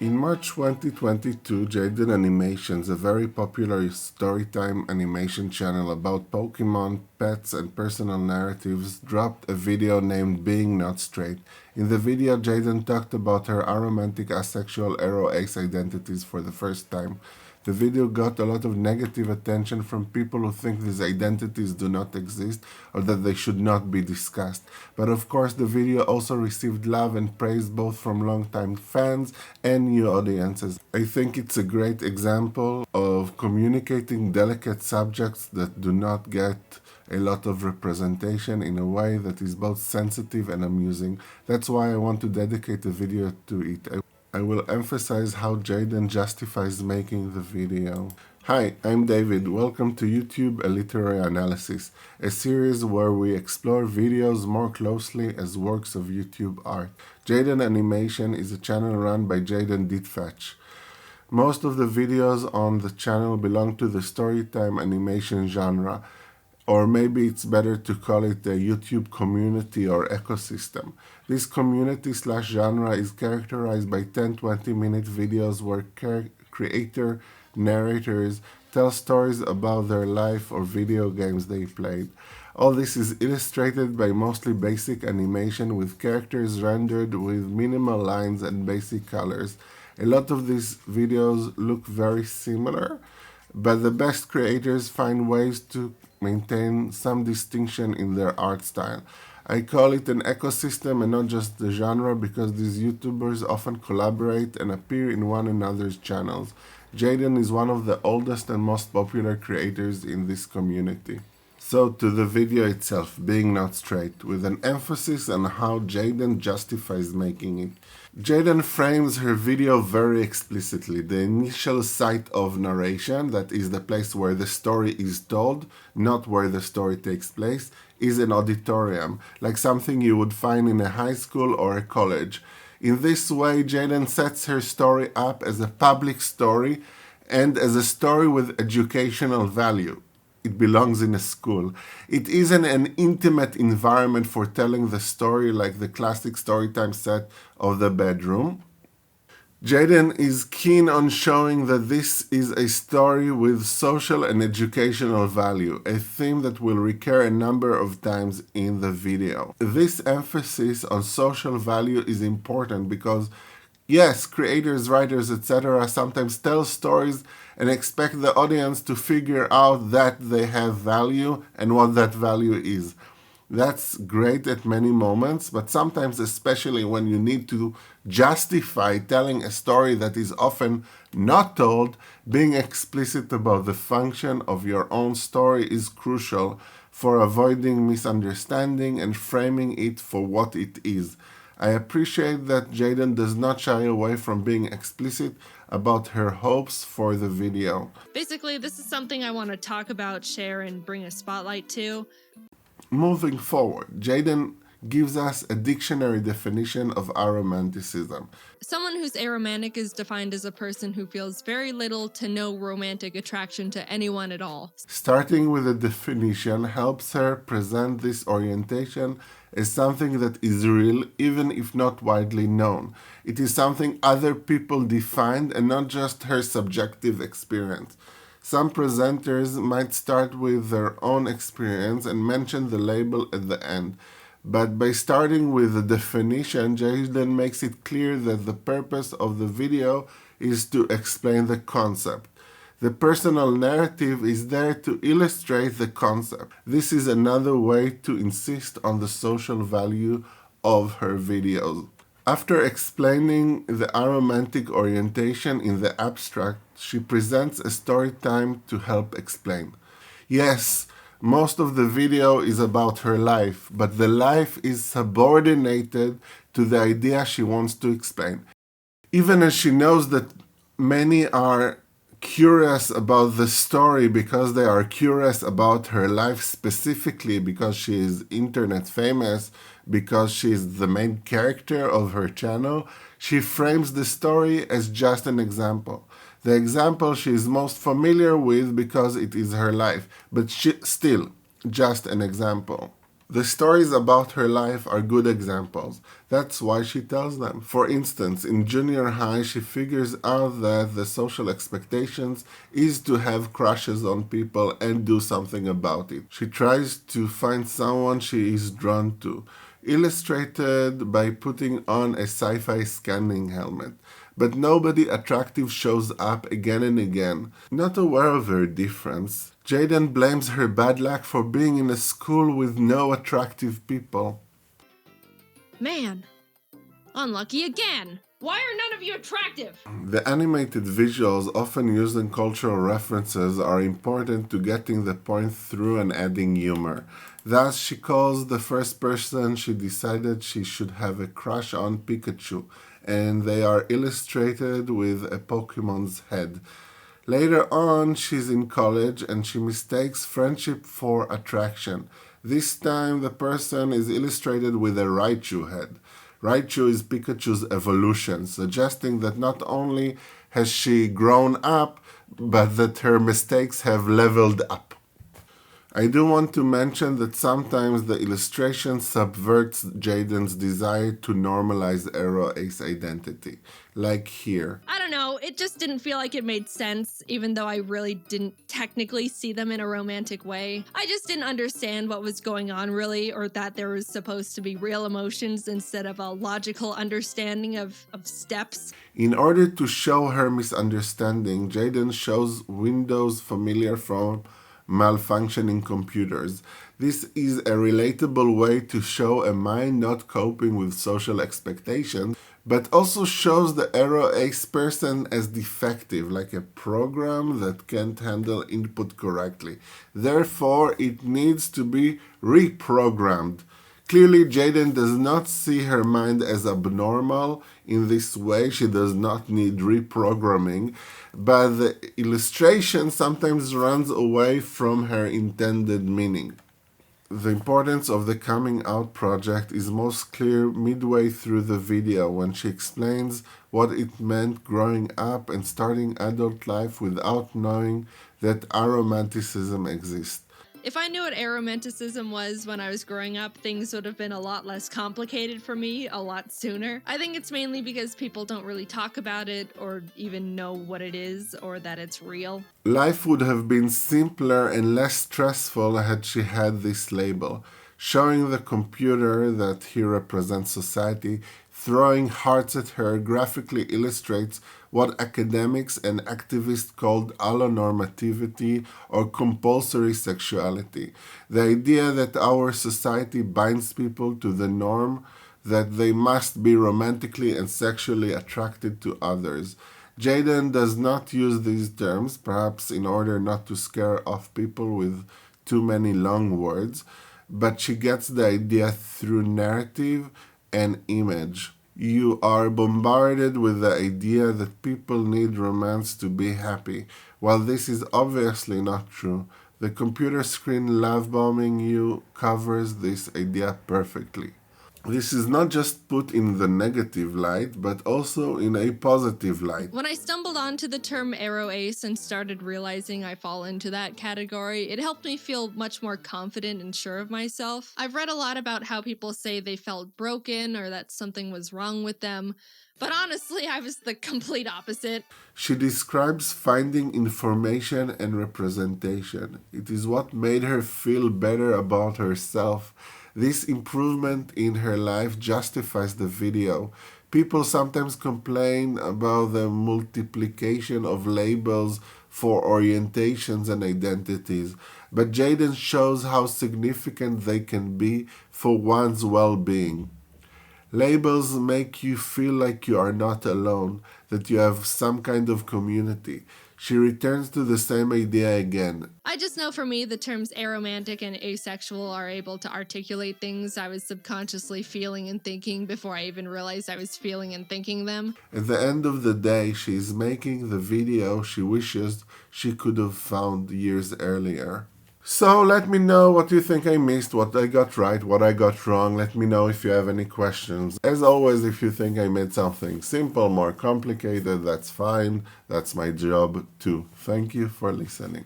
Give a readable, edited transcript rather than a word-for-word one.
In March 2022, Jaiden Animations, a very popular Storytime animation channel about Pokemon, pets, and personal narratives, dropped a video named Being Not Straight. In the video, Jaiden talked about her aromantic, asexual, aroace identities for the first time. The video got a lot of negative attention from people who think these identities do not exist or that they should not be discussed. But of course, the video also received love and praise both from longtime fans and new audiences. I think it's a great example of communicating delicate subjects that do not get a lot of representation in a way that is both sensitive and amusing. That's why I want to dedicate a video to it. I will emphasize how Jaiden justifies making the video. Hi, I'm David. Welcome to YouTube A Literary Analysis, a series where we explore videos more closely as works of YouTube art. Jaiden Animation is a channel run by Jaiden Tlachac. Most of the videos on the channel belong to the Storytime animation genre, or maybe it's better to call it a YouTube community or ecosystem. This community/genre is characterized by 10-20 minute videos where creator narrators tell stories about their life or video games they played. All this is illustrated by mostly basic animation with characters rendered with minimal lines and basic colors. A lot of these videos look very similar, but the best creators find ways to maintain some distinction in their art style. I call it an ecosystem and not just the genre because these YouTubers often collaborate and appear in one another's channels. Jaiden is one of the oldest and most popular creators in this community. So to the video itself, Being Not Straight, with an emphasis on how Jaiden justifies making it. Jaiden frames her video very explicitly. The initial site of narration, that is the place where the story is told, not where the story takes place, is an auditorium, like something you would find in a high school or a college. In this way, Jaiden sets her story up as a public story and as a story with educational value. It belongs in a school. It isn't an intimate environment for telling the story like the classic Storytime set of the bedroom. Jaiden is keen on showing that this is a story with social and educational value, a theme that will recur a number of times in the video. This emphasis on social value is important because yes, creators, writers, etc. sometimes tell stories and expect the audience to figure out that they have value and what that value is. That's great at many moments, but sometimes, especially when you need to justify telling a story that is often not told, being explicit about the function of your own story is crucial for avoiding misunderstanding and framing it for what it is. I appreciate that Jaiden does not shy away from being explicit about her hopes for the video. Basically, this is something I want to talk about, share, and bring a spotlight to. Moving forward, Jaiden gives us a dictionary definition of aromanticism. Someone who's aromantic is defined as a person who feels very little to no romantic attraction to anyone at all. Starting with a definition helps her present this orientation as something that is real, even if not widely known. It is something other people defined and not just her subjective experience. Some presenters might start with their own experience and mention the label at the end. But by starting with the definition, Jaiden makes it clear that the purpose of the video is to explain the concept. The personal narrative is there to illustrate the concept. This is another way to insist on the social value of her videos. After explaining the aromantic orientation in the abstract, she presents a story time to help explain. Yes, most of the video is about her life, but the life is subordinated to the idea she wants to explain. Even as she knows that many are curious about the story because they are curious about her life specifically because she is internet famous, because she is the main character of her channel, she frames the story as just an example. The example she is most familiar with because it is her life, but still just an example. The stories about her life are good examples. That's why she tells them. For instance, in junior high, she figures out that the social expectations is to have crushes on people and do something about it. She tries to find someone she is drawn to, illustrated by putting on a sci-fi scanning helmet. But nobody attractive shows up again and again. Not aware of her difference, Jaiden blames her bad luck for being in a school with no attractive people. Man, unlucky again. Why are none of you attractive? The animated visuals often used in cultural references are important to getting the point through and adding humor. Thus, she calls the first person she decided she should have a crush on Pikachu, and they are illustrated with a Pokemon's head. Later on, she's in college and she mistakes friendship for attraction. This time, the person is illustrated with a Raichu head. Raichu is Pikachu's evolution, suggesting that not only has she grown up, but that her mistakes have leveled up. I do want to mention that sometimes the illustration subverts Jaiden's desire to normalize aroace identity, like here. I don't know, it just didn't feel like it made sense, even though I really didn't technically see them in a romantic way. I just didn't understand what was going on really, or that there was supposed to be real emotions instead of a logical understanding of steps. In order to show her misunderstanding, Jaiden shows windows familiar from malfunctioning computers. This is a relatable way to show a mind not coping with social expectations, but also shows the aroace person as defective, like a program that can't handle input correctly. Therefore, it needs to be reprogrammed. Clearly, Jaiden does not see her mind as abnormal in this way. She does not need reprogramming, but the illustration sometimes runs away from her intended meaning. The importance of the coming out project is most clear midway through the video when she explains what it meant growing up and starting adult life without knowing that aromanticism exists. If I knew what aromanticism was when I was growing up, things would have been a lot less complicated for me a lot sooner. I think it's mainly because people don't really talk about it or even know what it is or that it's real. Life would have been simpler and less stressful had she had this label. Showing the computer that he represents society, throwing hearts at her graphically illustrates what academics and activists called allonormativity or compulsory sexuality. The idea that our society binds people to the norm that they must be romantically and sexually attracted to others. Jaiden does not use these terms, perhaps in order not to scare off people with too many long words, but she gets the idea through narrative and image. You are bombarded with the idea that people need romance to be happy. While this is obviously not true, the computer screen love bombing you covers this idea perfectly. This is not just put in the negative light, but also in a positive light. When I stumbled onto the term aroace and started realizing I fall into that category, it helped me feel much more confident and sure of myself. I've read a lot about how people say they felt broken or that something was wrong with them, but honestly, I was the complete opposite. She describes finding information and representation. It is what made her feel better about herself. This improvement in her life justifies the video. People sometimes complain about the multiplication of labels for orientations and identities, but Jaiden shows how significant they can be for one's well-being. Labels make you feel like you are not alone, that you have some kind of community. She returns to the same idea again. I just know for me, the terms aromantic and asexual are able to articulate things I was subconsciously feeling and thinking before I even realized I was feeling and thinking them. At the end of the day, she is making the video she wishes she could have found years earlier. So let me know what you think I missed, what I got right, what I got wrong. Let me know if you have any questions. As always, if you think I made something simple, more complicated, that's fine. That's my job too. Thank you for listening.